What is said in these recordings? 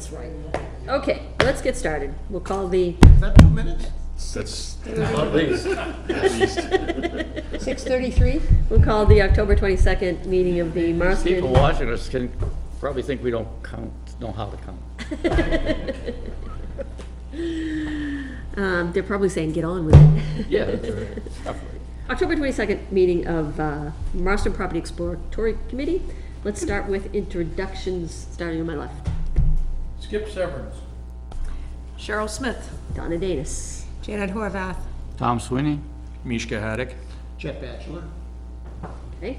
That's right. Okay, let's get started. We'll call the, Is that 2 minutes? That's at least. 6:33. We'll call the October 22nd meeting of the Marston. People watching us can probably think we don't know how to count. They're probably saying, get on with it. Yeah, that's right. October 22nd meeting of Marston Property Exploratory Committee. Let's start with introductions, starting on my left. Skip Severance. Cheryl Smith. Donna Danis. Janet Horvath. Tom Sweeney? Mishka Haddock. Chet Batchelor. Okay.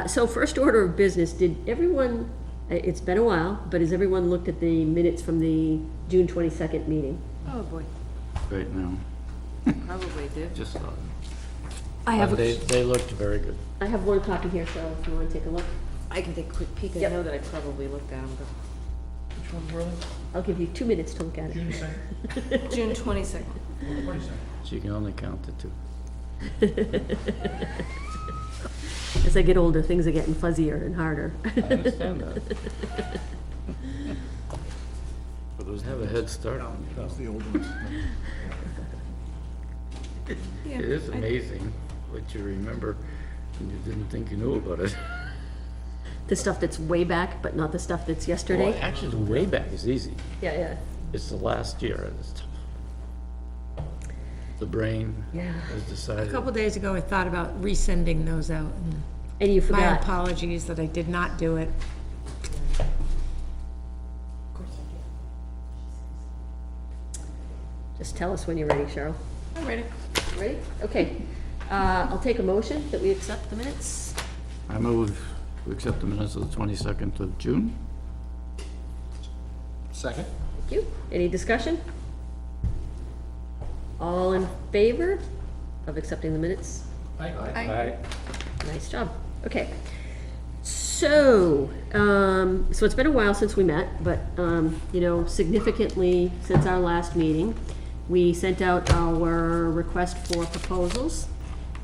So first order of business, did everyone, it's been a while, but has everyone looked at the minutes from the June 22nd meeting? Oh, boy. Right now. Probably did. Just saw them. I have, They looked very good. I have one copy here, Cheryl, if you want to take a look. I can take a quick peek. I Yep. know that I probably looked at them, but Which one, brother? I'll give you 2 minutes to look at it. June 2nd? June 22nd. 22nd. So you can only count the two. As I get older, things are getting fuzzier and harder. I understand that. Have a head start. That's the old ones. Yeah, It is amazing what you remember and you didn't think you knew about it. The stuff that's way back, but not the stuff that's yesterday. Well, actually, the way back is easy. Yeah. It's the last year that's tough. The brain Yeah. has A decided. couple days ago, I thought about resending those out. And And you my forgot. apologies that I did not do it. Just tell us when you're ready, Cheryl. I'm ready. Ready? Okay. I'll take a motion that we accept the minutes. I move to accept the minutes of the 22nd of June. Second? Thank you. Any discussion? All in favor of accepting the minutes? Aye. Nice job. Okay. So, so it's been a while since we met, but, you know, significantly since our last meeting, we sent out our request for proposals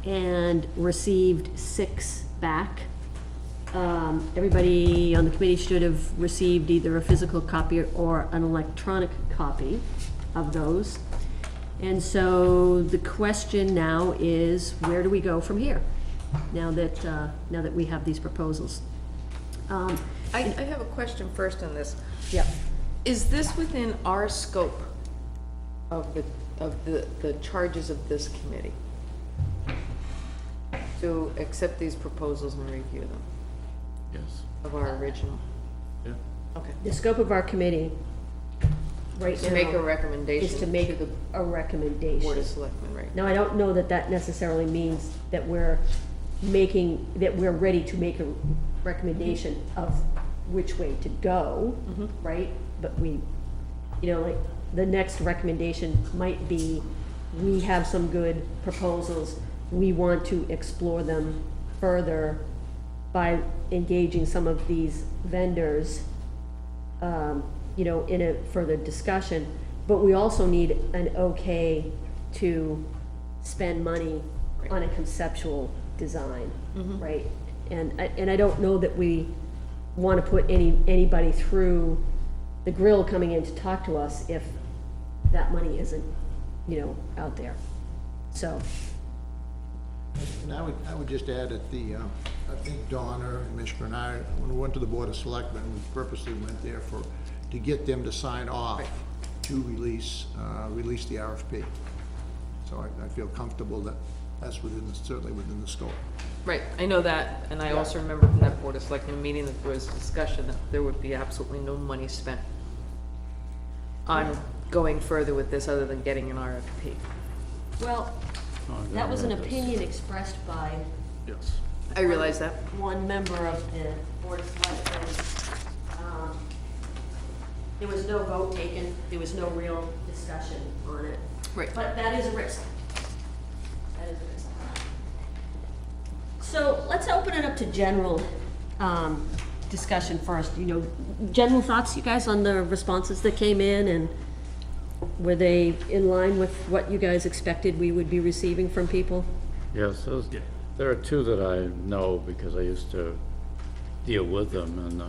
and received 6 back. Everybody on the committee should have received either a physical copy or an electronic copy of those. And so the question now is, where do we go from here? Now that we have these proposals. I have a question first on this. Yep. Is this within our scope of the charges of this committee? To accept these proposals and review them, Yes. of our original? Yeah. Okay. The scope of our committee right now To make a recommendation is to make to the a Board of recommendation. Selectmen, right? Now, I don't know that that necessarily means that we're ready to make a recommendation of which way to go, right? But we, you know, like, the next recommendation might be, we have some good proposals, we want to explore them further by engaging some of these vendors, you know, in a further discussion, but we also need an okay to spend money on a conceptual design, right? And I don't know that we want to put anybody through the grill coming in to talk to us if that money isn't, you know, out there. So, And I would just add that I think Donna and Mishka and I, when we went to the Board of Selectmen, we purposely went there to get them to sign off to release the RFP. So I feel comfortable that that's certainly within the scope. Right, I know that, and I also remember from that Board of Selectmen meeting that there was discussion that there would be absolutely no money spent on going further with this other than getting an RFP. well, that was an opinion expressed by Yes. I realize that. one member of the Board of Selectmen. There was no vote taken, there was no real discussion on it. Right. But that is a risk. That is a risk. So let's open it up to general discussion first. You know, general thoughts, you guys, on the responses that came in, and were they in line with what you guys expected we would be receiving from people? Yes, there are two that I know because I used to deal with them, and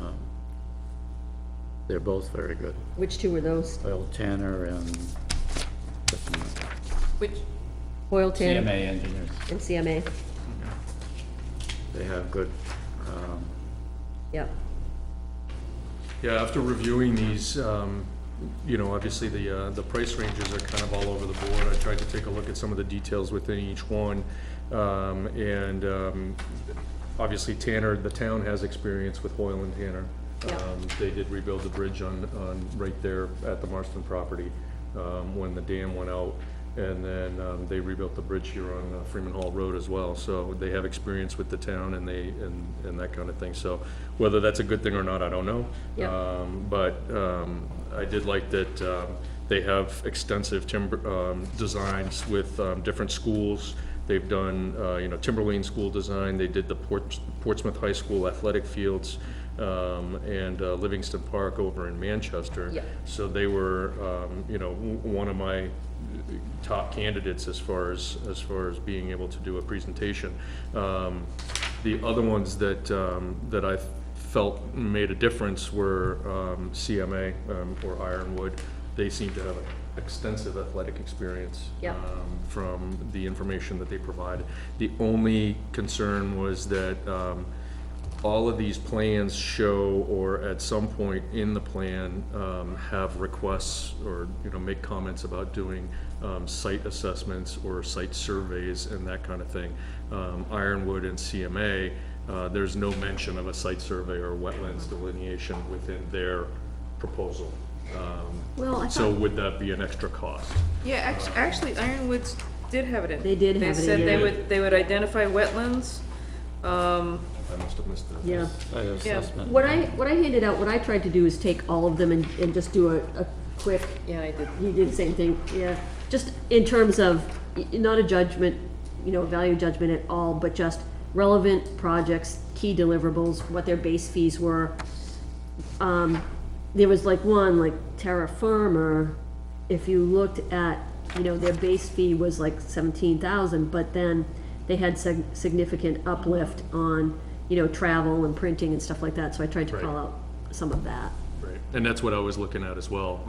They're both very good. Which two were those? Oil Tanner and Which, Hoyle Tanner CMA engineers. and CMA? They have good, Yep. Yeah, after reviewing these, you know, obviously the price ranges are kind of all over the board. I tried to take a look at some of the details within each one. Obviously Tanner, the town has experience with Hoyle and Tanner. Yeah. They did rebuild the bridge on right there at the Marston property, when the dam went out. And then, they rebuilt the bridge here on Freeman Hall Road as well. So they have experience with the town and and that kind of thing. So whether that's a good thing or not, I don't know. Yeah. I did like that, they have extensive timber, designs with, different schools. They've done, you know, Timberlane School design. They did the Portsmouth High School athletic fields, and Livingston Park over in Manchester. Yeah. So they were, you know, one of my top candidates as far as being able to do a presentation. The other ones that I felt made a difference were CMA, or Ironwood. They seem to have extensive athletic experience. Yeah. From the information that they provided. The only concern was that all of these plans show, or at some point in the plan, have requests or, you know, make comments about doing site assessments or site surveys and that kind of thing. Ironwood and CMA, there's no mention of a site survey or wetlands delineation within their proposal. Well, I So thought, would that be an extra cost? yeah, actually, Ironwoods did have it in. They did have it in, They said yeah. they would identify wetlands, I must have missed it. yeah. site assessment. What I handed out, what I tried to do is take all of them and just do a quick, yeah, I did. you did the same thing, yeah. Just in terms of, not a judgment, you know, value judgment at all, but just relevant projects, key deliverables, what their base fees were. There was like one, like Terra Firma, if you looked at, you know, their base fee was like 17,000, but then they had significant uplift on, you know, travel and printing and stuff like that, so I tried to call Right. out some of that. Right, and that's what I was looking at as well.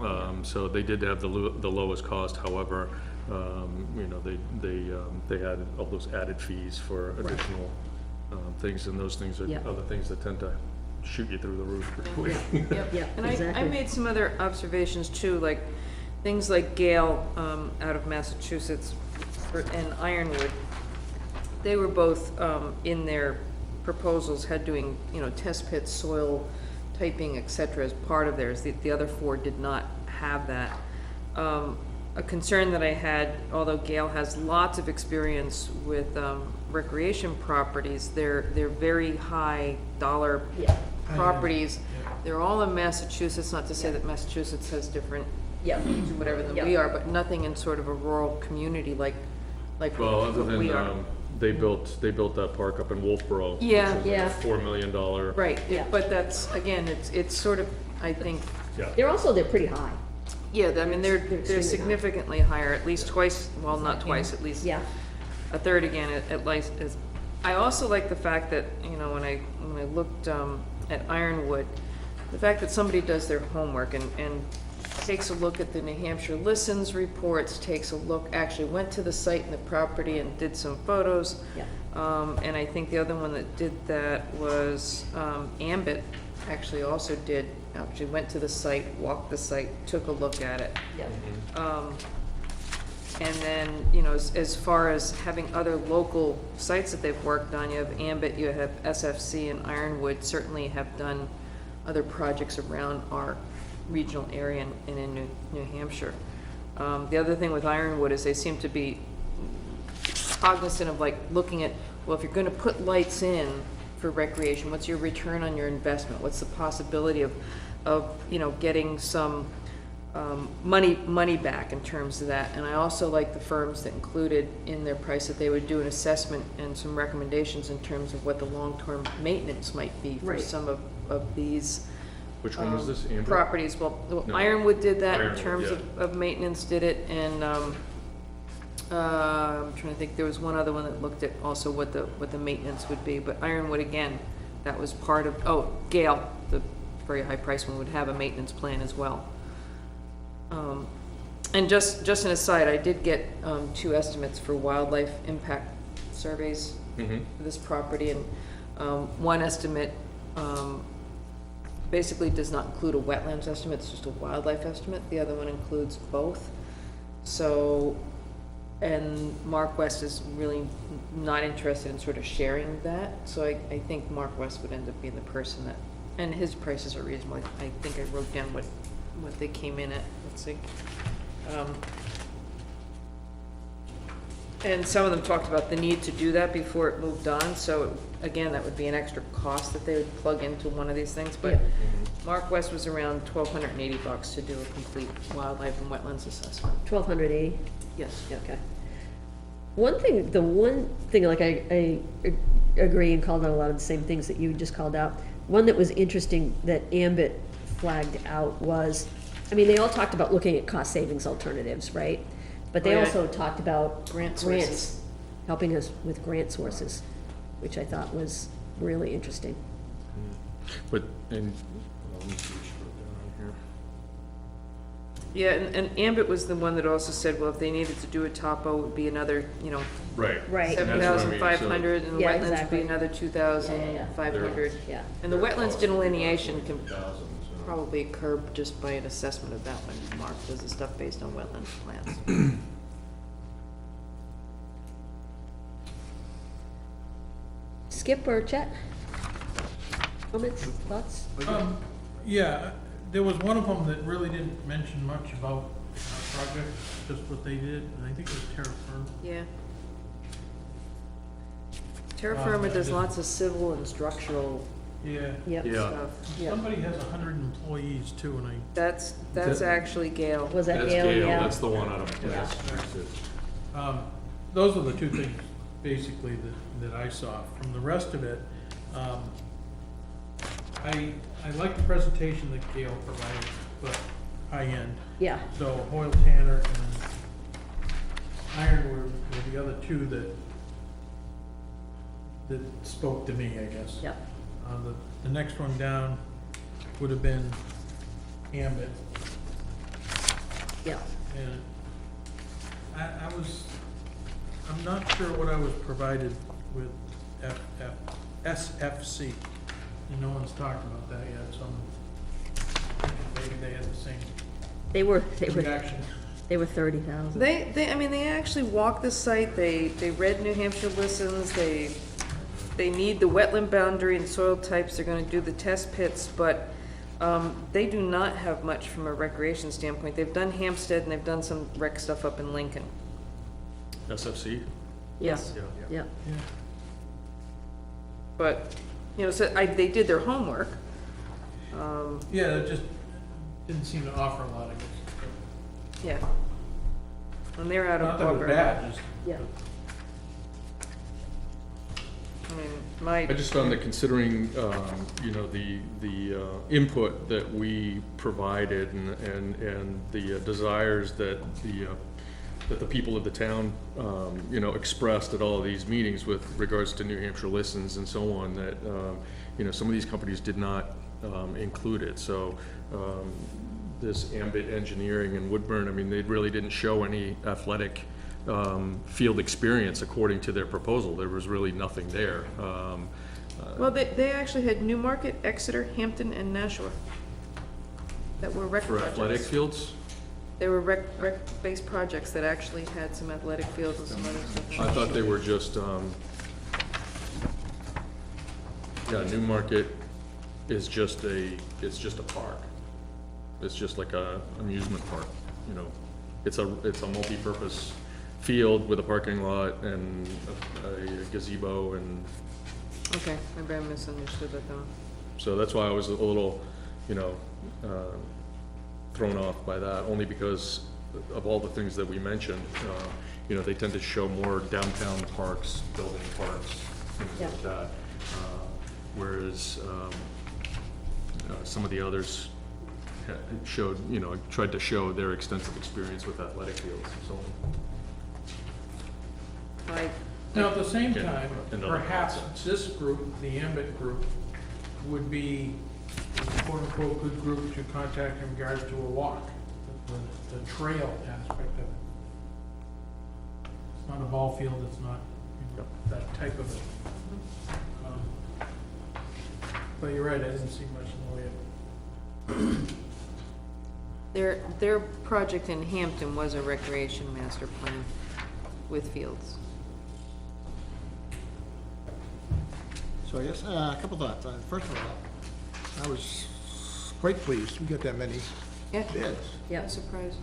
So they did have the lowest cost, however, you know, they had all those added fees for additional things, and those things are Yeah. other things that tend to shoot you through the roof pretty quick. Yep. Yeah, And I exactly. made some other observations too, like things like Gale, out of Massachusetts, and Ironwood. They were both, in their proposals, had doing, you know, test pits, soil typing, et cetera, as part of theirs. The other four did not have that. A concern that I had, although Gale has lots of experience with, recreation properties, they're very high dollar Yeah. properties. They're all in Massachusetts, not to say that Massachusetts has different, Yeah. whatever than Yeah. we are, but nothing in sort of a rural community like Well, other what we than, are. they built that park up in Wolfboro. Yeah. which is like Yeah. a $4 million. Right, Yeah. but that's, again, it's sort of, I think, Yeah. They're pretty high. yeah, I mean, they're extremely high. significantly higher, at least twice, well, not twice, at least. Yeah. A third again, at least is. I also like the fact that, you know, when I looked, at Ironwood, the fact that somebody does their homework and takes a look at the New Hampshire Listens reports, takes a look, actually went to the site and the property and did some photos. Yeah. And I think the other one that did that was, Ambit actually also actually went to the site, walked the site, took a look at it. Yeah. And then, you know, as far as having other local sites that they've worked on, you have Ambit, you have SFC, and Ironwood certainly have done other projects around our regional area and in New Hampshire. The other thing with Ironwood is they seem to be cognizant of like looking at, well, if you're gonna put lights in for recreation, what's your return on your investment? What's the possibility of you know, getting some money back in terms of that? And I also like the firms that included in their price that they would do an assessment and some recommendations in terms of what the long-term maintenance might be for Right. some of these Which one was this, Amber? properties. Well, No. Ironwood did that in Ironwood, terms yeah. of maintenance, did it, and I'm trying to think, there was one other one that looked at also what the maintenance would be, but Ironwood, again, that was part of, oh, Gale, the very high price one would have a maintenance plan as well. And just an aside, I did get, 2 estimates for wildlife impact surveys for this property, and, one estimate, basically does not include a wetlands estimate, it's just a wildlife estimate. The other one includes both. So, and Mark West is really not interested in sort of sharing that, so I think Mark West would end up being the person that, and his prices are reasonable. I think I wrote down what they came in at, let's see. And some of them talked about the need to do that before it moved on, so again, that would be an extra cost that they would plug into one of these things, but Yeah. Mark West was around $1,280 to do a complete wildlife and wetlands assessment. 1,280? Yes. Yeah, okay. The one thing, like I agree and called out a lot of the same things that you just called out. One that was interesting that Ambit flagged out was, I mean, they all talked about looking at cost savings alternatives, right? But they Oh, yeah. also talked about Grant grants, sources. helping us with grant sources, which I thought was really interesting. But, and, let me see what you wrote down Yeah, and Ambit was the one that also said, well, if they needed to do a topo, it would be another, here. Right. Right. And that's what I mean, so- $7,500, and the Yeah, wetlands would exactly. be another $2,500. Yeah. And the wetlands delineation can probably curb just by an assessment of that one. Mark does the stuff based on wetlands plans. Skip or Chet? Comments, thoughts? Yeah, there was one of them that really didn't mention much about our project, just what they did, and I think it was Terra Firma. Yeah. Terra Firma does yeah. lots of civil and structural Yeah. Yep. Yeah. stuff. Yep. Somebody has 100 employees too, and That's That- actually Gail. Was that That's Gail? Gale, Yeah. that's the one out of, Yeah. those are the two things, basically, that I saw. From the rest of it, I like the presentation that Gail provided, but high-end. Yeah, So Hoyle Tanner and Ironwood were the other two that spoke to me, I guess. yep, The next one down would have been Ambit, yep. and I'm not sure what I was provided with SFC, and no one's talked about that yet, so I'm thinking maybe they had the same They were reaction. 30,000. I mean, they actually walked the site, they read New Hampshire listens, they need the wetland boundary and soil types, they're gonna do the test pits, but, they do not have much from a recreation standpoint. They've done Hampstead and they've done some rec stuff up in Lincoln. SFC? Yes, Yeah. yep, Yeah. But, you know, so they did their homework. Yeah, it just didn't seem to offer a lot of good. Yeah. And they're out of Not that it was Auburn. bad, just. yeah. I mean, my, I just found that considering, you know, the input that we provided and the desires that the people of the town, you know, expressed at all of these meetings with regards to New Hampshire listens and so on, that, you know, some of these companies did not include it. So this Ambit Engineering in Woodburn, I mean, they really didn't show any athletic field experience according to their proposal. There was really nothing there. well, they actually had Newmarket, Exeter, Hampton, and Nashua that were rec For athletic projects. fields, They were rec-based projects that actually had some athletic fields and some other stuff. I thought they were just, yeah, Newmarket is just it's just a park. It's just like a amusement park, you know. It's a multi-purpose field with a parking lot and a gazebo, and Okay, maybe I misunderstood that though. so that's why I was a little, you know, thrown off by that, only because of all the things that we mentioned. You know, they tend to show more downtown parks, building parks, things Yeah. like that. Whereas some of the others showed, you know, tried to show their extensive experience with athletic fields and so on. Now, at the same Yeah, time, and other perhaps concepts. this group, the Ambit group, would be quote-unquote good group to contact in regards to a walk, the trail aspect of it. It's not a ball field, it's not, you know, that type of it. But you're right, I didn't see much in the way of. Their project in Hampton was a recreation master plan with fields. So I guess, a couple thoughts. First of all, I was quite pleased we got that many Yeah. bids. Yeah. I'm surprised.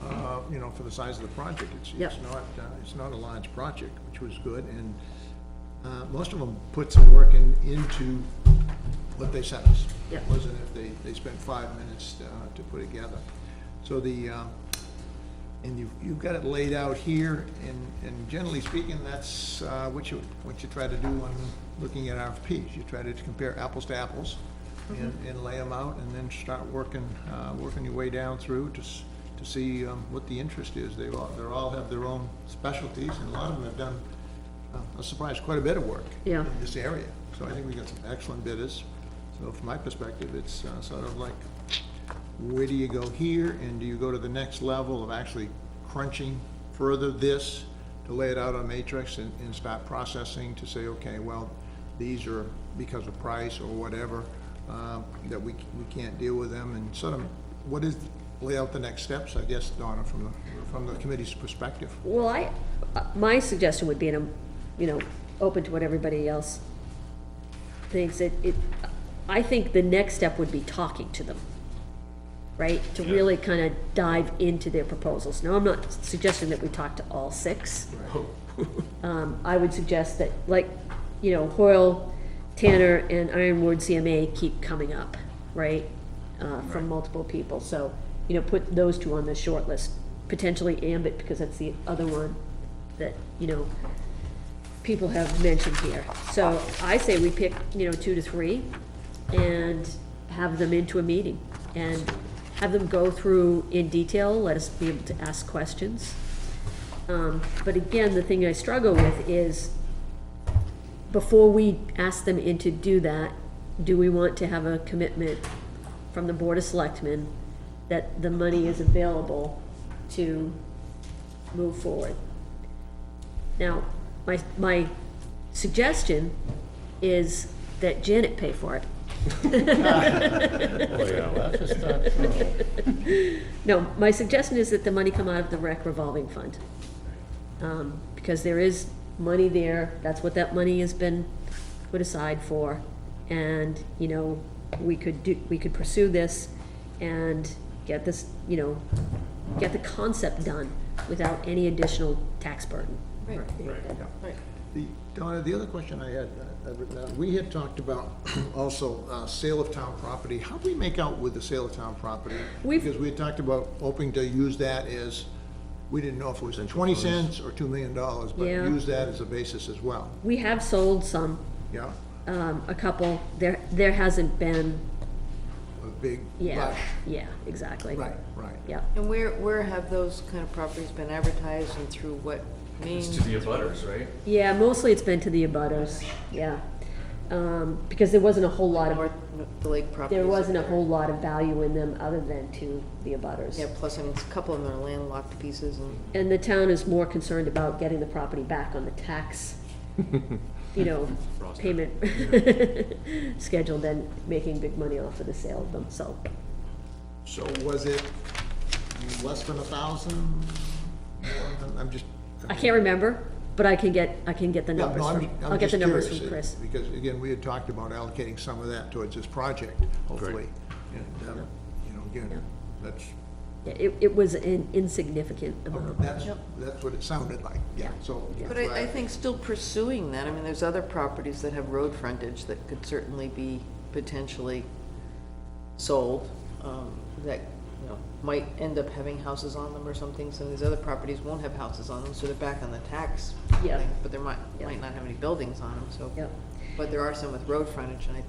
You know, for the size of the project. Yep. It's not a large project, which was good, and, most of them put some work into what they sent us. Yep. It wasn't if they spent 5 minutes, to put together. So and you've got it laid out here, and generally speaking, that's, what you try to do when looking at RFPs. You try to compare apples to apples, and lay them out, and then start working your way down through to see what the interest is. They all have their own specialties, and a lot of them have done, a surprise, quite a bit of work Yeah. in this area. So I think we got some excellent bidders. So from my perspective, it's sort of like, where do you go here, and do you go to the next level of actually crunching further this to lay it out on matrix and start processing to say, okay, well, these are because of price or whatever, that we can't deal with them, and sort of lay out the next steps, I guess, Donna, from the committee's perspective. Well, my suggestion would be, and I'm, you know, open to what everybody else thinks, I think the next step would be talking to them, right? To really kind of dive into their proposals. Now, I'm not suggesting that we talk to all 6. I would suggest that, like, you know, Hoyle, Tanner, and Ironwood CMA keep coming up, right? From multiple people, so, you know, put those 2 on the short list. Potentially Ambit, because that's the other one that, you know, people have mentioned here. So I say we pick, you know, 2 to 3 and have them into a meeting and have them go through in detail, let us be able to ask questions. But again, the thing I struggle with is, before we ask them in to do that, do we want to have a commitment from the Board of Selectmen that the money is available to move forward? Now, my suggestion is that Janet pay for it. Oh, yeah, well, that's just not true. No, my suggestion is that the money come out of the rec revolving fund. Because there is money there, that's what that money has been put aside for. And, you know, we could pursue this and get this, you know, get the concept done without any additional tax burden. Right. Right. Donna, the other question I had, we had talked about also sale of town property. How do we make out with the sale of town property? Because we had talked about hoping to use that as, we didn't know if it was 20 cents or $2 million, but Yeah. use that as a basis as well. We have sold some, Yeah, a couple, there hasn't been, a big yeah, rush. yeah, exactly. Right. Yeah. And where have those kind of properties been advertised and through what means? It's to the abutters, right? Yeah, mostly it's been to the abutters, yeah. Because there wasn't a whole lot of, The lake properties. there wasn't a up there. whole lot of value in them other than to the abutters. Yeah, plus, I mean, a couple of them are landlocked pieces and. And the town is more concerned about getting the property back on the tax, you know, payment schedule than making big money off of the sale of them, so. So was it less than 1,000? I'm just. I can't remember, but I can get the Yeah, numbers no, from, I'm I'll get just the numbers curious, from Chris. Because again, we had talked about allocating some of that towards this project, hopefully. And, you know, again, that's, Yeah, it was an insignificant amount. that's what it sounded like, yeah, so. But I think still pursuing that, I mean, there's other properties that have road frontage that could certainly be potentially sold, that, you know, might end up having houses on them or something. Some of these other properties won't have houses on them, so they're back on the tax. Yeah. thing, But there might Yeah. not have any buildings on them, so. Yep. But there are some with road frontage, and I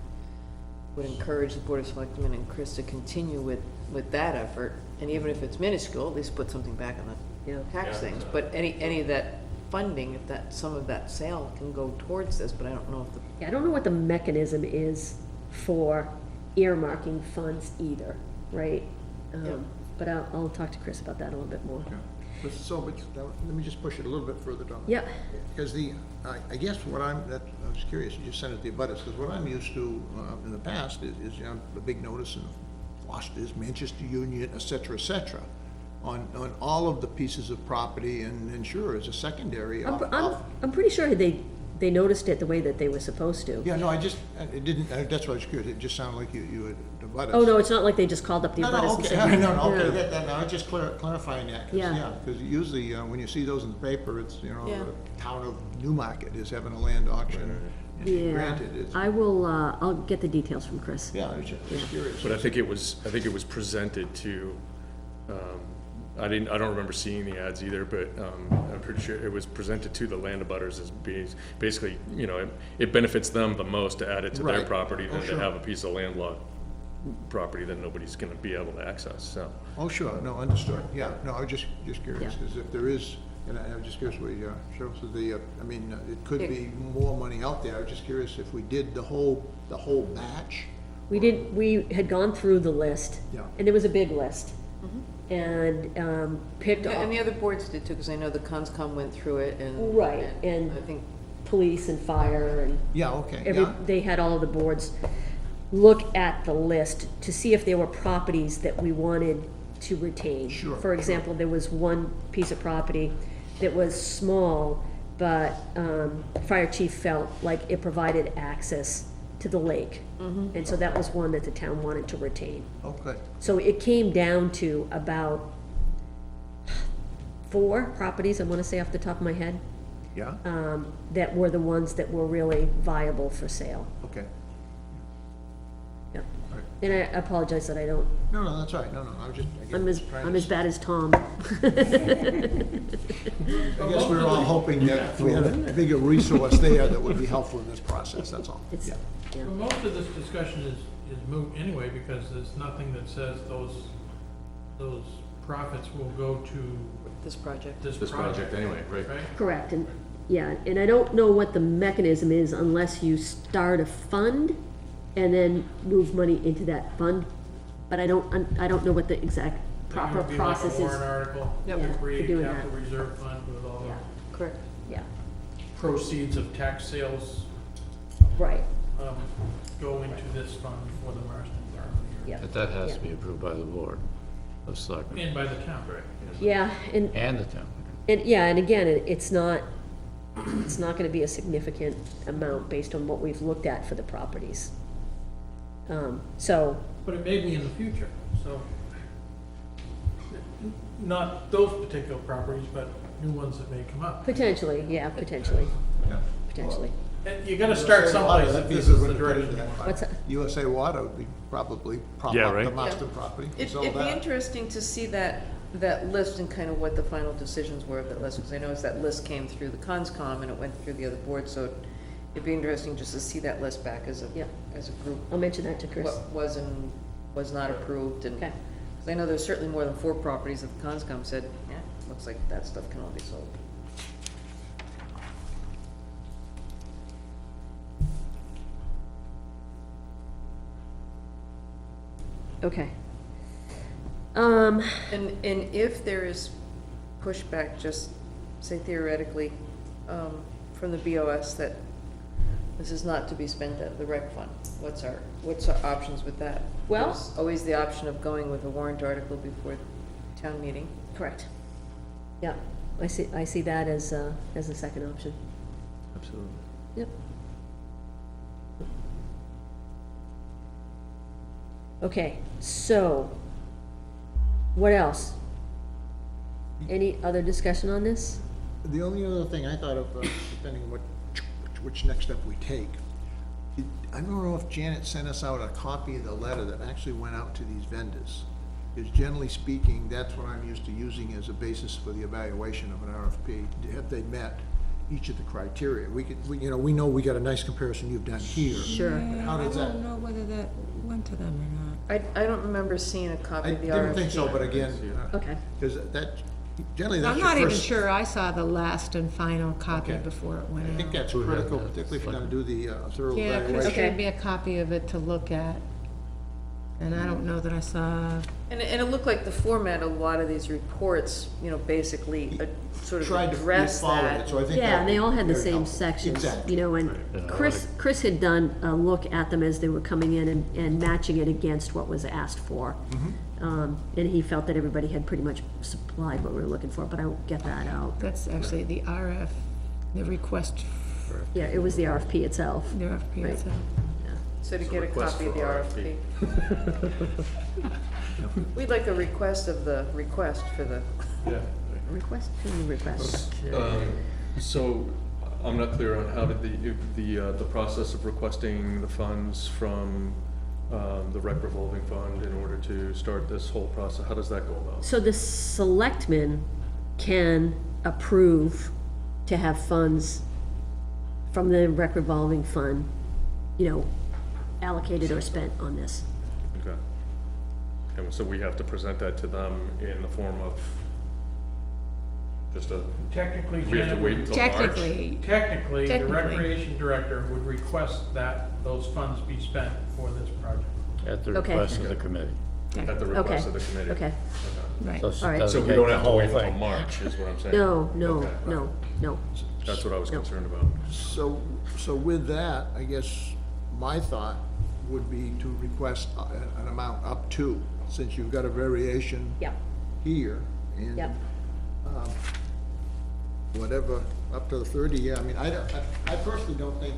would encourage the Board of Selectmen and Chris to continue with that effort. And even if it's minuscule, at least put something back on Yeah. the tax things. But any of that funding, if that, some of that sale can go towards this, but I don't know if the, Yeah, I don't know what the mechanism is for earmarking funds either, right? Yeah. But I'll talk to Chris about that a little bit more. Yeah. But let me just push it a little bit further down. Yeah. Because I guess what I was curious, you just sent it to the abutters, because what I'm used to in the past is, you know, the big notice in Foster's, Manchester Union, et cetera, on all of the pieces of property, and sure, as a secondary. I'm pretty sure they noticed it the way that they were supposed to. Yeah, no, it didn't, that's why I was curious, it just sounded like you had the abutters. Oh, no, it's not like they just called up the No, abutters and okay, said. no, okay, Yeah. that, no, I'm just clarifying that, Yeah. because usually, when you see those in the paper, it's, you know, Yeah. the town of Newmarket is having a land auction. And Yeah, granted, it's, I will, I'll get the details from Chris. yeah, I was just curious. But I think it was presented to, I don't remember seeing the ads either, but, I'm pretty sure it was presented to the land abutters as being, basically, you know, it benefits them the most to add it to their Right. property Oh, than to sure. have a piece of landlocked property that nobody's gonna be able to access, so. Oh, sure, no, understood, yeah, no, I was just curious, Yeah. because if there is, and I'm just curious what Cheryl said, I mean, it could be more money out there, I was just curious if we did the whole batch. We had gone through the list. Yeah. And it was a big list. And, picked Yeah, up and the other boards did too, because I know the conscom went through it and. Right, and- I think, police and fire and Yeah, okay, yeah, they had all of the boards look at the list to see if there were properties that we wanted to retain. Sure, For sure. example, there was one piece of property that was small, but, fire chief felt like it provided access to the lake. And so that was one that the town wanted to retain. oh, good, So it came down to about 4 properties, I wanna say off the top of my head, yeah, that were the ones that were really viable for sale. okay, Yep. all right. And I apologize that I don't, No, that's all right, no, I was just, I'm as bad as Tom. I guess we were all hoping that if we had a bigger resource there that would be helpful in this process, that's all, It's, yeah. yeah. But most of this discussion is moot anyway, because there's nothing that says those profits will go to this project. this This project anyway, right? Correct, and, yeah, and I don't know what the mechanism is unless you start a fund and then move money into that fund, but I don't know what the exact proper It would be like a process is. warrant article, Yep. Yeah, to for create doing capital that. reserve fund with all Yeah, the Correct. yeah, proceeds of tax sales, right, go into this fund for the Marston Farm yeah. But that has Yeah. to be approved by the board of selectmen and by the town. Right. Yeah, and and the town. and again, it's not gonna be a significant amount based on what we've looked at for the properties. So, But it may be in the future, so. Not those particular properties, but new ones that may come up. potentially, yeah, potentially, Yeah. potentially. And you gotta start someplace if this is the direction you want. What's that? USA Water would be probably prop Yeah, up the right. Marston property, sell It'd be that. interesting to see that list and kind of what the final decisions were of that list, because I noticed that list came through the conscom and it went through the other boards, so it'd be interesting just to see that list back as Yeah. a group. I'll mention that to Chris. What was and was not approved, and, Okay. 'cause I know there's certainly more than 4 properties that the conscom said, yeah, looks like that stuff can all be sold. Okay. And if there is pushback, just say theoretically, from the BOS that this is not to be spent out of the rec fund, what's our options with that? Well- There's always the option of going with a warrant article before town meeting. Correct. Yeah, I see that as a second option. Absolutely. Yep. Okay, so, what else? Any other discussion on this? The only other thing I thought of, depending on which next step we take, I don't know if Janet sent us out a copy of the letter that actually went out to these vendors. Because generally speaking, that's what I'm used to using as a basis for the evaluation of an RFP. Have they met each of the criteria? We know we got a nice comparison you've done here. Sure. How does I that? don't know whether that went to them or not. I don't remember seeing a I copy of the RFP. didn't think so, but again, Okay. because generally that's I'm your not even first. sure I saw the last and final copy Okay. before it went I out. think that's critical, particularly if you're gonna do the thorough Yeah, 'cause evaluation. there'd be a copy of it to look at. And I don't know that I saw, And it looked like the format of a lot of these reports, basically sort of Tried to address follow that. it, so I think Yeah, that and they all had the very same helpful. sections, Exactly. and Chris had done a look at them as they were coming in and matching it against what was asked for. And he felt that everybody had pretty much supplied what we were looking for, but I will get that out. that's actually the the request, Yeah, it was the RFP itself. the RFP Right. itself. So to It's a get a request copy of the for RFP. We'd like a request of the request for the, Request, request. So, I'm not clear on how did the process of requesting the funds from, the rec revolving fund in order to start this whole process, how does that go about? So the selectmen can approve to have funds from the rec revolving fund, allocated or spent on this. Okay. And so we have to present that to them in the form of just a, Technically, we have to Janet, wait until March? Technically, technically, the Technically. recreation director would request that those funds be spent for this project. At the Okay. request of the committee. At the request of the committee? Okay. right. So it All right. doesn't So we take don't the have to whole wait until thing. March, is what I'm saying? No, Okay, right. no. That's what I was No. concerned about. So with that, I guess my thought would be to request an amount up to, since you've got a variation Yep, here, and yep. whatever, up to the 30, yeah, I mean, I personally don't think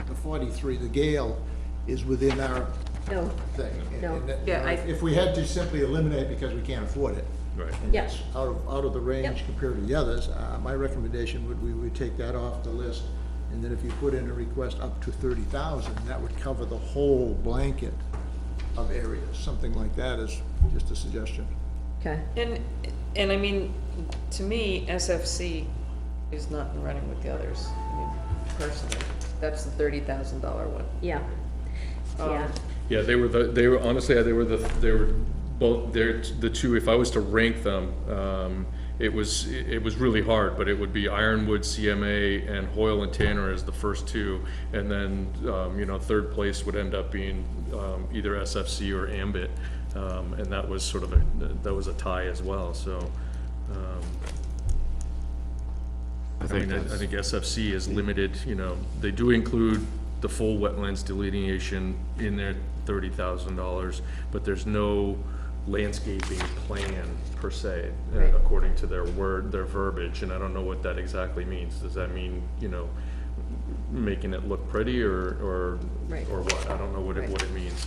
the 43, the Gale, is within our No, thing. No. And that, Yeah, I- if we had to simply eliminate because we can't afford it, Right. and Yep. it's out of the range Yep. compared to the others, my recommendation would, we would take that off the list, and then if you put in a request up to 30,000, that would cover the whole blanket of areas, something like that is just a suggestion. okay. and I mean, to me, SFC is not in running with the others, I mean, personally. That's the $30,000 one. Yeah, yeah. Yeah, they were honestly, they were both, they're the two, if I was to rank them, it was really hard, but it would be Ironwood, CMA, and Hoyle and Tanner as the first two, and then, third place would end up being, either SFC or Ambit, and that was sort of that was a tie as well, so, I think SFC is limited, they do include the full wetlands delineation in their $30,000, but there's no landscaping plan per se, Right. according to their verbiage, and I don't know what that exactly means. Does that mean, making it look pretty or Right. what? I don't know what Right. it means.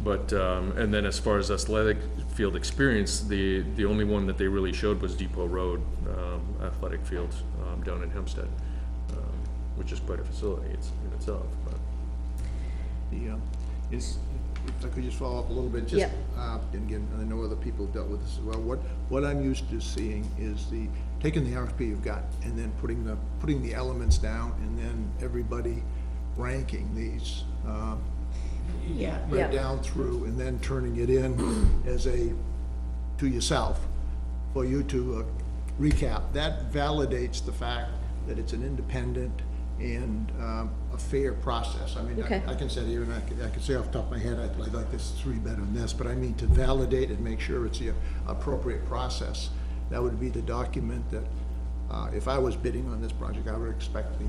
And then as far as athletic field experience, the only one that they really showed was Depot Road athletic field down in Hempstead, which is quite a facility in itself. But. If I could just follow up a little bit, just, Yep. and again, I know other people have dealt with this as well, what I'm used to seeing is taking the RFP you've got, and then putting the elements down, and then everybody ranking these, Yeah. Yeah. right down through, and then turning it in to yourself, for you to recap. That validates the fact that it's an independent and a fair process. I mean, Okay. I can sit here and I can say off the top of my head, I'd like this 3 better than this, but I mean to validate and make sure it's the appropriate process. That would be the document that, if I was bidding on this project, I would expect this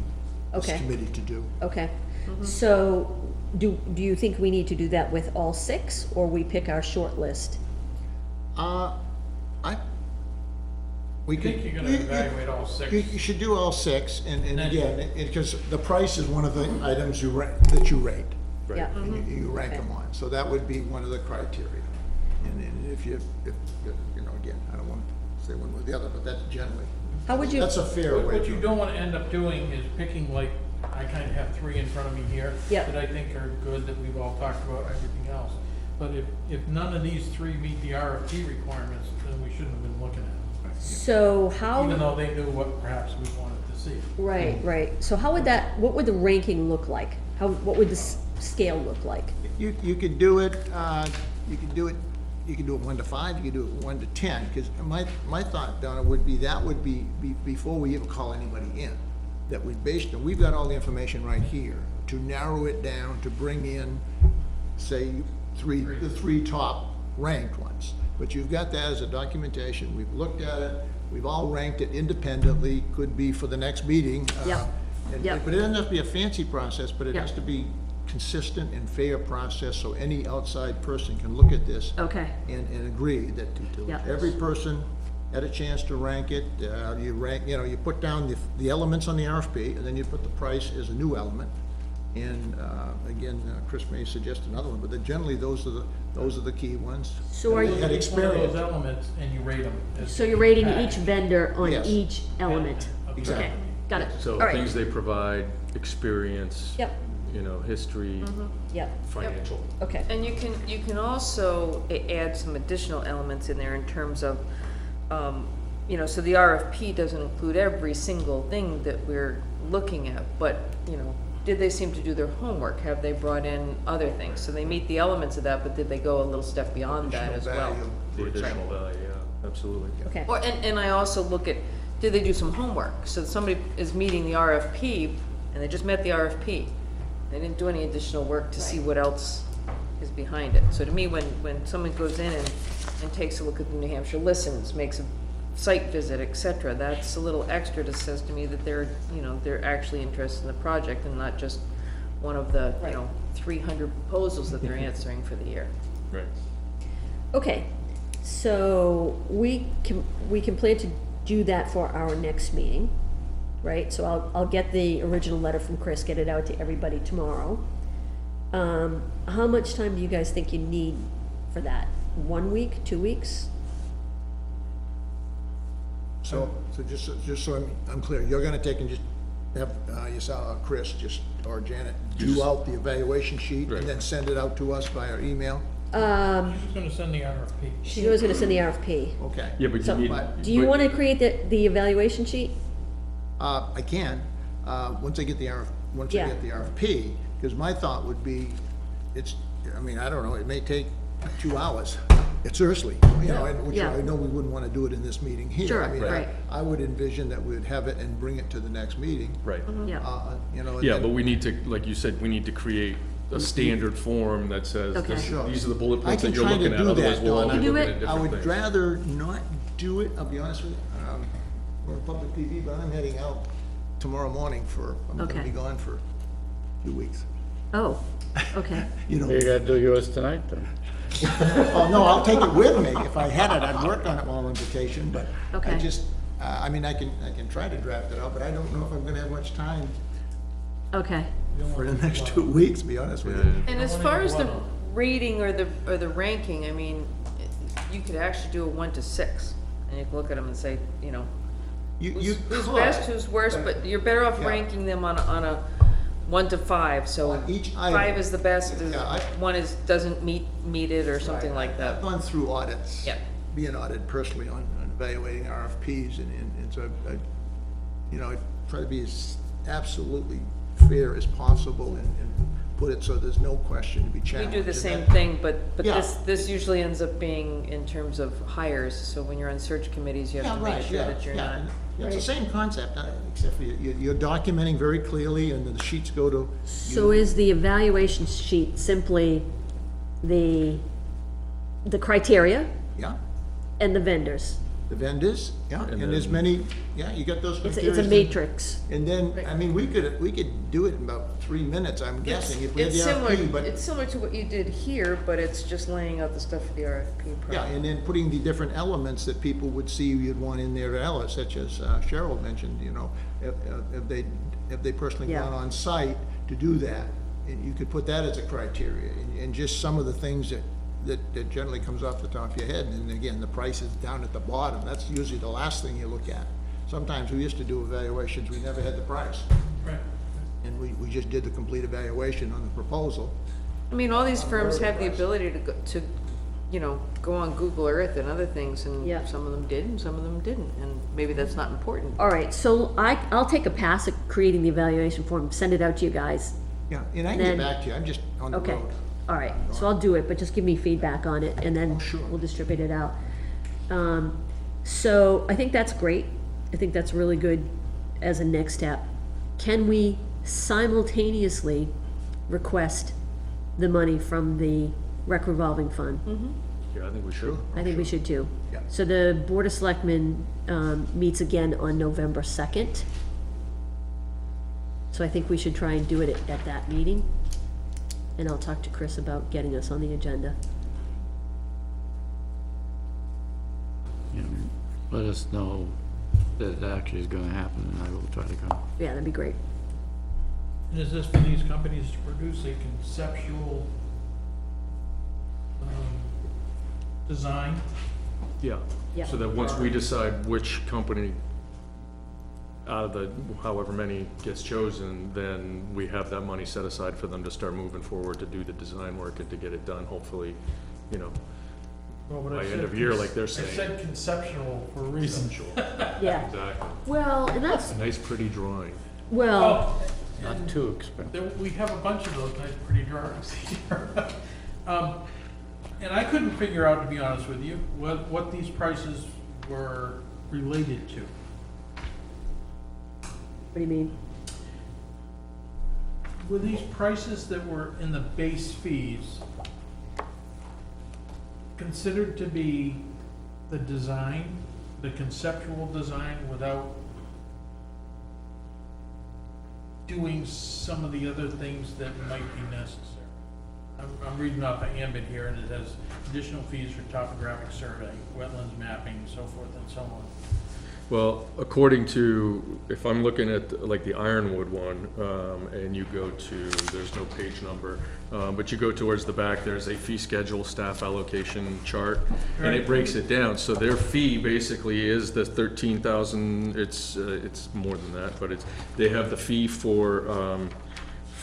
Okay. committee to do. Okay, so do you think we need to do that with all 6, or we pick our short list? We I think could- you're gonna evaluate all 6. You should do all 6, and then- again, because the price is one of the items that you rate. Yeah, And you rank Okay. them on, so that would be one of the criteria. And then if again, I don't want to say one or the other, but that's generally, how would you, that's a fair way. What you to- don't wanna end up doing is picking, like, I kinda have 3 in front of me here. Yep. That I think are good, that we've all talked about, everything else. But if none of these 3 meet the RFP requirements, then we shouldn't have been looking at them. so how? Even though they knew what perhaps we wanted to see. Right, so how would what would the ranking look like? What would the scale look like? You could do it, you could do it 1 to 5, you could do it 1 to 10, because my thought, Donna, would be, that would be before we even call anybody in, that we've got all the information right here, to narrow it down, to bring in, say the three top ranked ones. But you've got that as a documentation, we've looked at it, we've all ranked it independently, could be for the next meeting. Yep. Yep. But it doesn't have to be a fancy process, but it Yep. has to be consistent and fair process, so any outside person can look at this Okay, and agree that Yep. every person had a chance to rank it. You rank, you put down the elements on the RFP, and then you put the price as a new element. And, again, Chris may suggest another one, but then generally, those are the key ones. So are And they you- had Each one of experience. those elements, and you rate them. so you're rating each vendor on Yes. each element? Exactly. Okay, got it. So All right. things they provide, experience. Yep. History, Yep, financial. okay. And you can also add some additional elements in there in terms of, so the RFP doesn't include every single thing that we're looking at, but, did they seem to do their homework? Have they brought in other things? So they meet the elements of that, but did they go a little step beyond that as Additional well? value. The additional value, yeah, absolutely. Okay, Or, and I also look at, did they do some homework? So somebody is meeting the RFP, and they just met the RFP. They didn't do any additional work to see what else is behind it. So to me, when someone goes in and takes a look at the New Hampshire listens, makes a site visit, et cetera, that's a little extra that says to me that they're actually interested in the project and not just one of the, 300 proposals that they're answering for the year. Right. okay. So we can plan to do that for our next meeting, right? So I'll get the original letter from Chris, get it out to everybody tomorrow. How much time do you guys think you need for that? 1 week, 2 weeks? So just so I'm clear, you're gonna take and just have, Chris, or Janet, do out the evaluation sheet Right. and then send it out to us via email? She's gonna send the RFP. She was gonna send the RFP. Okay. Yeah, but you So, need. do you but- wanna create the evaluation sheet? I can, once I get the Yeah. RFP, because my thought would be, I don't know, it may take 2 hours. Seriously, which Yeah. I know we wouldn't want to do it in this meeting here. Sure, I mean, right. I would envision that we would have it and bring it to the next meeting. Right. Yeah, And Yeah, then- but we need to, like you said, we need to create a standard form that says, Okay. Sure. these are the bullet I points can that you're try to looking at, do otherwise that, we'll all Dawn. be You do looking it? at I different would things. rather not do it, I'll be honest with you. We're on public TV, but I'm heading out tomorrow morning I'm gonna Okay. be gone for 2 weeks. oh, okay. You know, You gotta do yours tonight, then. oh, no, I'll take it with me. If I had it, I'd work on it while on vacation, but I Okay. just, I can try to draft it out, but I don't know if I'm gonna have much time Okay, for the next 2 weeks, to be honest with you. And as wanna far get as the one of- rating or the ranking, I mean, you could actually do a 1 to 6, and you can look at them and say, You who's could. best, who's worst, but you're better off Yeah. ranking them on a 1 to 5, so On each 5 item. is the best, Yeah, 1 doesn't meet it or something like I've that. gone through audits. Yeah. Being audited personally on evaluating RFPs, and so I try to be as absolutely fair as possible and put it so there's no question to be We challenged. do the And same that- thing, but Yeah. this usually ends up being in terms of hires, so when you're on search committees, you have Yeah, to make right, sure yeah, that you're yeah. not. Yeah, it's the same concept, except for you're documenting very clearly, and then the sheets go to. so is the evaluation sheet simply the criteria Yeah, and the vendors? the vendors, yeah, And and there's then- many, yeah, you got those It's criteria. a matrix. And then, we could do it in about 3 minutes, I'm guessing, if we had It's the similar, RFP, but. it's similar to what you did here, but it's just laying out the stuff for the RFP Yeah, process. and then putting the different elements that people would see you'd want in there, such as Cheryl mentioned, if they personally Yeah. gone on site to do that, and you could put that as a criteria, and just some of the things that generally comes off the top of your head, and again, the price is down at the bottom, that's usually the last thing you look at. Sometimes we used to do evaluations, we never had the price, Right. and we just did the complete evaluation on the proposal. I mean, all these firms have the Price. ability to go on Google Earth and other things, and Yeah. some of them did and some of them didn't, and maybe that's not important. All right, so I'll take a pass at creating the evaluation form, send it out to you guys. Yeah, and I can Then- get back to you, I'm just on the Okay, road. all right, so I'll do it, but just give me feedback on it, and then Sure. we'll distribute it out. So I think that's great. I think that's really good as a next step. Can we simultaneously request the money from the rec revolving fund. Yeah, I think we should. I think we should too. Yeah. So the Board of Selectmen, meets again on November 2nd. So I think we should try and do it at that meeting. And I'll talk to Chris about getting us on the agenda. You know, let us know that it actually is gonna happen, and I will try to come. Yeah, that'd be great. And is this for these companies to produce a conceptual, design? Yeah. Yeah. So that once we decide which company out of the however many gets chosen, then we have that money set aside for them to start moving forward to do the design work and to get it done, hopefully, you know, Well, but I by said end of year, like they're I saying. said conceptual for a reason. Yeah. Exactly. Well, and that's, A nice, pretty drawing. well, Oh, Not too expensive. there, we have a bunch of those nice pretty drawings here. And I couldn't figure out, to be honest with you, what these prices were related to. what do you mean? Were these prices that were in the base fees considered to be the design, the conceptual design, without doing some of the other things that might be necessary? I'm reading off of Ambit here, and it has additional fees for topographic survey, wetlands mapping, so forth and so on. Well, according to, if I'm looking at like the Ironwood one, and you go to, there's no page number, but you go towards the back, there's a fee schedule, staff allocation chart, and it Right. breaks it down. So their fee basically is the 13,000, it's more than that, but they have the fee for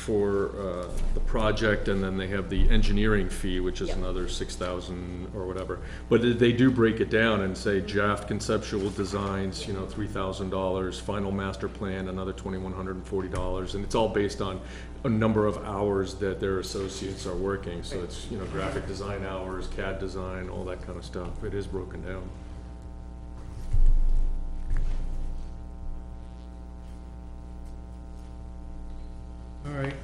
the project, and then they have the engineering fee, which is Yep. another 6,000 or whatever. But they do break it down and say draft conceptual designs, you know, $3,000, final master plan, another $2,140, and it's all based on a number of hours that their associates are working. So it's, you know, graphic design hours, CAD design, all that kind of stuff. It is broken down. All right.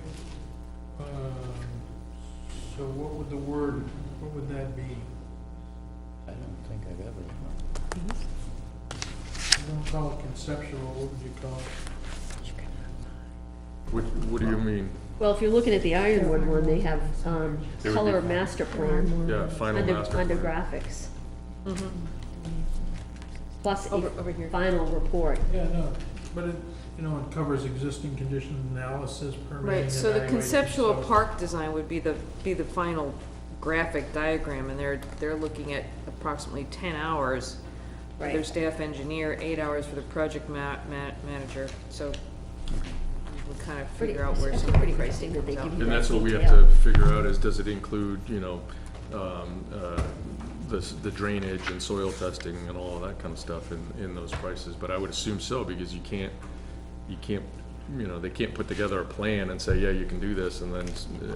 So what would that be? I don't think I've ever. You don't call it conceptual, what would you call it? What do you mean? Well, if you're looking at the Ironwood one, they have, It would be- color master plan Yeah, final under, master under plan. graphics. Plus Over here. final report. Yeah, no, but it, you know, it covers existing condition analysis, permitting, Right, so the evaluation, conceptual so- park design would be the final graphic diagram, and they're looking at approximately 10 hours for their Right. staff engineer, 8 hours for the project manager, so we'll kind of Pretty, figure out where that's some. pretty pricing that they give you. And that's what we have detail. to figure out is, does it include, you know, the drainage and soil testing and all of that kind of stuff in those prices? But I would assume so, because you can't, you know, they can't put together a plan and say, yeah, you can do this, and then,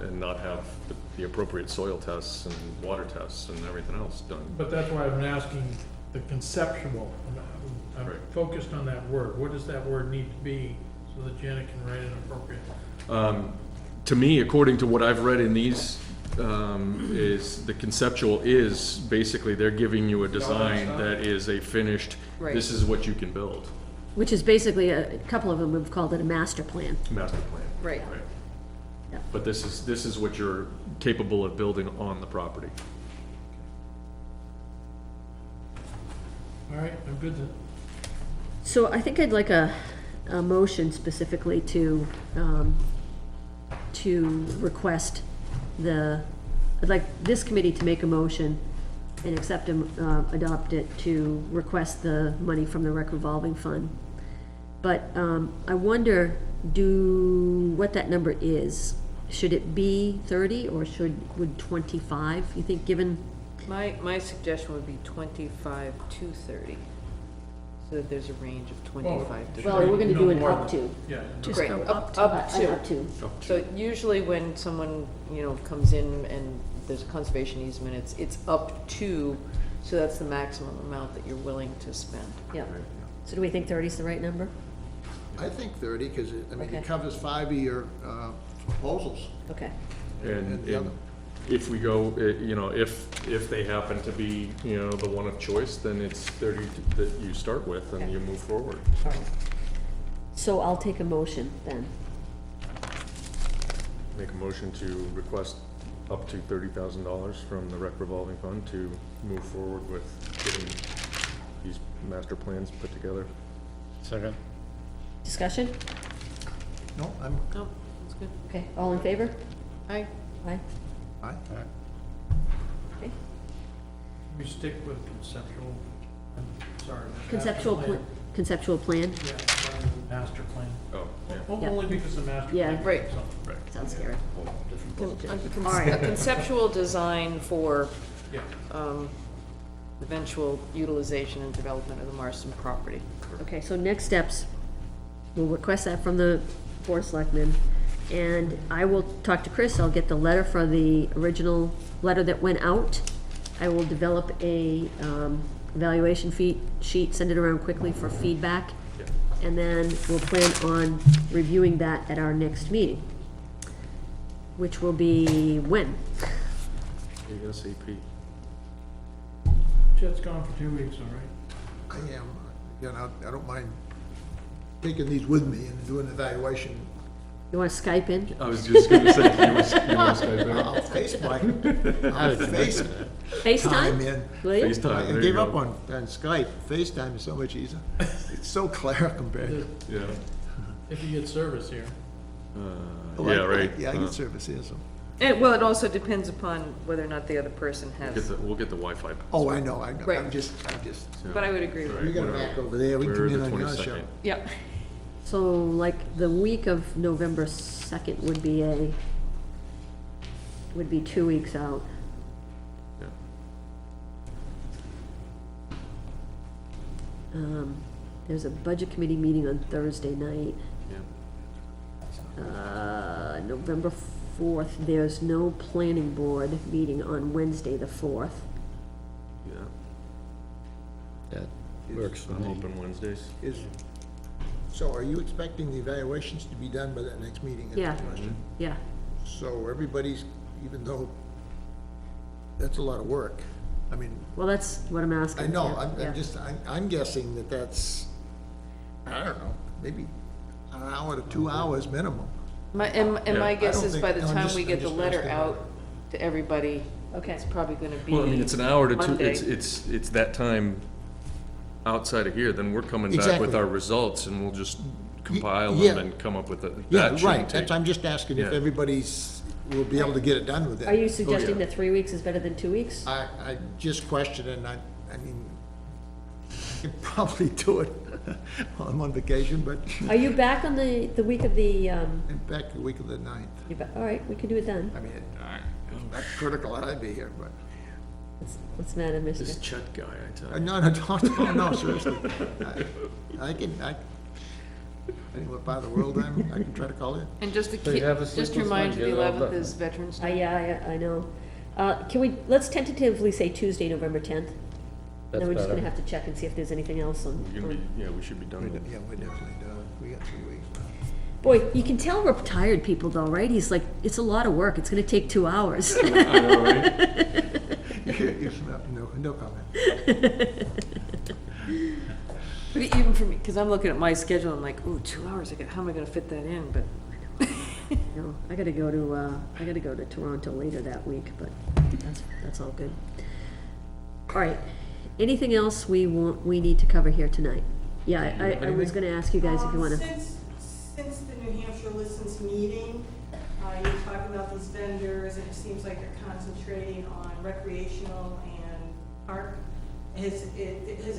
and not have the appropriate soil tests and water tests and everything else done. But that's why I'm asking the conceptual. I'm Right. focused on that word. What does that word need to be so that Janet can write it appropriate? To me, according to what I've read in these, is the conceptual is basically they're giving you a design that is a finished, Right. this is what you can build, Which is basically, a couple of them have called it a master plan. master plan. Right. Yeah. But this is what you're capable of building on the property. All right, I'm good then. So I think I'd like a motion specifically to request I'd like this committee to make a motion and accept and adopt it to request the money from the rec revolving fund. But I wonder, what that number is. Should it be 30 or would 25, you think, given? My suggestion would be 25 to 30, so that there's a range of 25 to 30. Well, we're gonna do an No more up than- to. Yeah. Just Great, go up to. Up to. to. So usually when someone, you know, comes in and there's a conservation easement, it's up to, so that's the maximum amount that you're willing to spend. Yeah. So do we think 30 is the right number? I think 30, because, I mean, Okay. it covers 5 of your proposals. Okay. And the other- if we go, you know, if they happen to be, you know, the one of choice, then it's 30 that you start with and you move forward. So I'll take a motion then. Make a motion to request up to $30,000 from the rec revolving fund to move forward with getting these master plans put together. Second? Discussion? No, I'm, No, that's good. Okay, all in favor? Aye. Aye. I, Okay. We stick with conceptual, I'm sorry. Conceptual, conceptual plan? Yeah, rather than master plan. Oh, yeah. Yeah. Only because the master Yeah. plan. Right. so, Right. Sounds scary. A All right. conceptual design for, Yeah, eventual utilization and development of the Marston property. Okay, so next steps, we'll request that from the Board of Selectmen, and I will talk to Chris, I'll get the letter for the original letter that went out. I will develop a, evaluation sheet, send it around quickly for feedback, Yeah. and then we'll plan on reviewing that at our next meeting, which will be when? ASAP. Chet's gone for 2 weeks, all right? I am, again, I don't mind taking these with me and doing an evaluation. You wanna Skype in? I was just gonna say, you must Skype in. I'll FaceTime FaceTime? in. Will you? FaceTime, I there you gave go. up on Skype. FaceTime is so much easier. It's so clear compared to. Yeah. If you get service here. Oh, Yeah, right. Yeah, I get service here, so. And, well, it also depends upon whether or not the other person has, We'll get the Wi-Fi. Oh, I know, Right. I'm just, but I would agree with Right. you. you got a back over there, we can We're come in the on your show. 22nd. Yep. So like the week of November 2nd would be 2 weeks out. Yeah. There's a budget committee meeting on Thursday night. Yeah. November 4th, there's no planning board meeting on Wednesday, the 4th. Yeah. That works for I'm me. open Wednesdays. So are you expecting the evaluations to be done by that next meeting? is the Yeah. question? Yeah, So everybody's, even though that's a lot of work, I mean, well, that's what I'm asking. I know, yeah. I'm guessing that that's, I don't know, maybe an hour to 2 hours minimum. My, Yeah. and my I guess don't is think- by the I'm time just- we I'm get the just letter asking. out to everybody, Okay. it's probably gonna be Well, I mean, it's an hour to two, Monday. it's that time outside of here, then we're coming back Exactly. with our results and we'll just compile yeah. them and come up with a, Yeah, that right, shouldn't take. that's, I'm just asking if Yeah. everybody's, will be able to get it done with it. Are you suggesting yeah. that 3 weeks is better than 2 weeks? I just question it, and I mean, I could probably do it while I'm on vacation, but Are you back on the week of the, in fact, the week of the 9th. all right, we can do it then. I mean, it's not critical that I be here, but, What's the matter, This mister? Chet guy, I tell you. no, seriously. I can what part of the world I can try to call in. And just to So you keep, have a just to sleepless remind night, you, the get it all 11th done. is Veterans Day. Yeah, I know. Can we, let's tentatively say Tuesday, November 10th? That's Then we're just gonna better. have to check and see if there's anything else on. You're gonna be, yeah, we should be done with it. Yeah, we're definitely done. We got 3 weeks. Boy, you can tell we're tired people though, right? He's like, it's a lot of work, it's gonna take 2 hours. I know, right? No comment. But even for me, because I'm looking at my schedule, I'm like, ooh, 2 hours, how am I gonna fit that in, but. No, I gotta go to Toronto later that week, but that's all good. All right, anything else we need to cover here tonight? Yeah, I was gonna ask you guys if you wanna, Since the New Hampshire Listens meeting, you're talking about these vendors, and it seems like they're concentrating on recreational and park. Has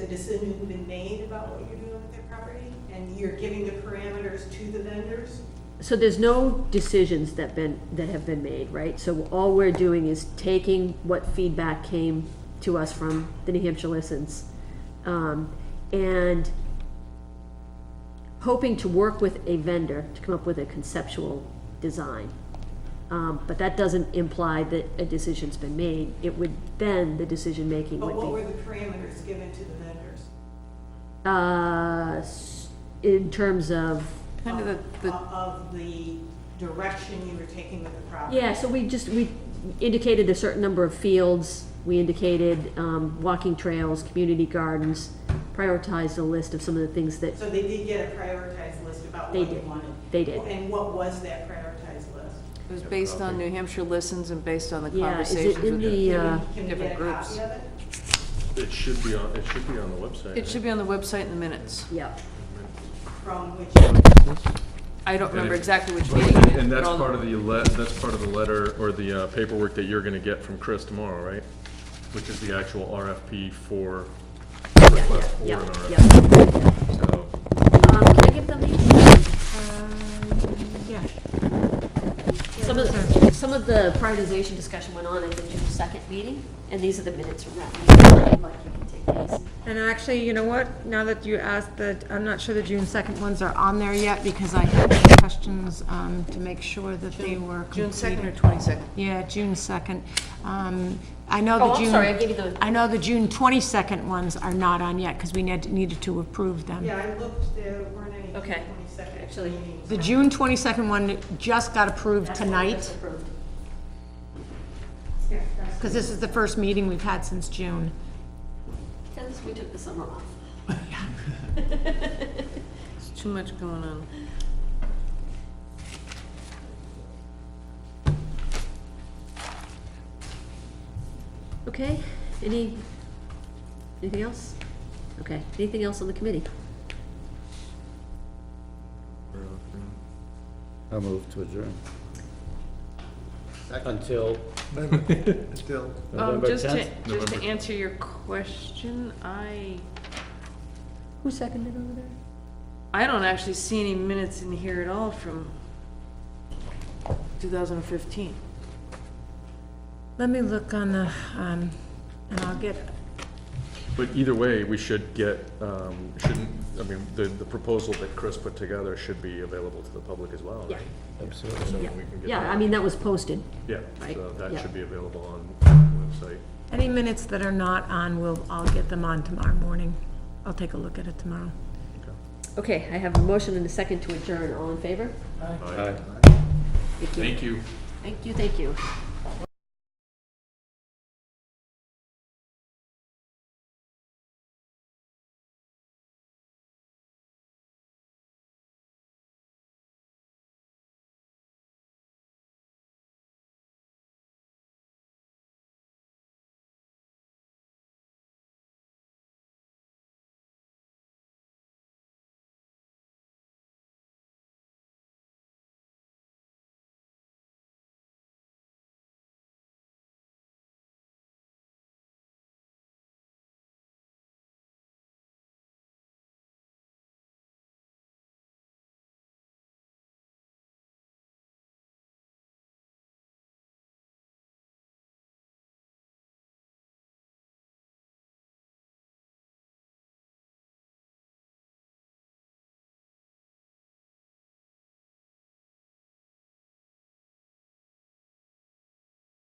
a decision been made about what you're doing with their property? And you're giving the parameters to the vendors? so there's no decisions that have been made, right? So all we're doing is taking what feedback came to us from the New Hampshire Listens, and hoping to work with a vendor to come up with a conceptual design. But that doesn't imply that a decision's been made. It would, then the decision-making But what would were the parameters given to the vendors? be, in terms of, Kind of the, Of the direction you were taking with the property. Yeah, so we indicated a certain number of fields, we indicated, walking trails, community gardens, prioritized a list of some of the things that So they did get a prioritized list about They what you did. wanted? They did. And what was that prioritized list? It was based on New Hampshire listens and based on the Yeah, is it conversations in with the, Can we different get a groups. copy of it? It should be on the website. It should be on the website in the minutes. yeah. From which, I don't remember it- exactly which meeting. And that's but all- part of that's part of the letter or the paperwork that you're gonna get from Chris tomorrow, right? Which is the actual RFP for, request for Yeah, an RFP. yeah. So, Can I give them these? Yeah. Some of the prioritization discussion went on at the June 2nd meeting, and these are the minutes from that meeting. Like, you can take these. And actually, you know what, now that you asked I'm not sure the June 2nd ones are on there yet, because I had some questions, to make sure that they were June completed. 2nd or 22nd? Yeah, June 2nd. I know Oh, the I'm June. sorry, I gave you the- I know the June 22nd ones are not on yet, because we needed to approve them. yeah, I looked, there weren't any June Okay. 22nd Actually, meetings. The June 22nd one just got approved That's tonight, approved. Yeah, that's- because this is the first meeting we've had since June. Since we took the summer off. There's too much going on. Okay, anything else? Okay, anything else on the committee? I'll move to adjourn. Second. Until Still. November Just to 10th? answer your question, Who seconded over there? I don't actually see any minutes in here at all from 2015. Let me look on the, and I'll get, but either way, we should get, the proposal that Chris put together should be available to the public as well, Yeah. right? Absolutely. So Yeah, we can get yeah, that. I mean, that was posted. Yeah, Right, so that yeah. should be available on the website. any minutes that are not on, I'll get them on tomorrow morning. I'll take a look at it tomorrow. Okay, I have a motion and a second to adjourn. All in favor? Aye. Thank you. Thank you, thank you.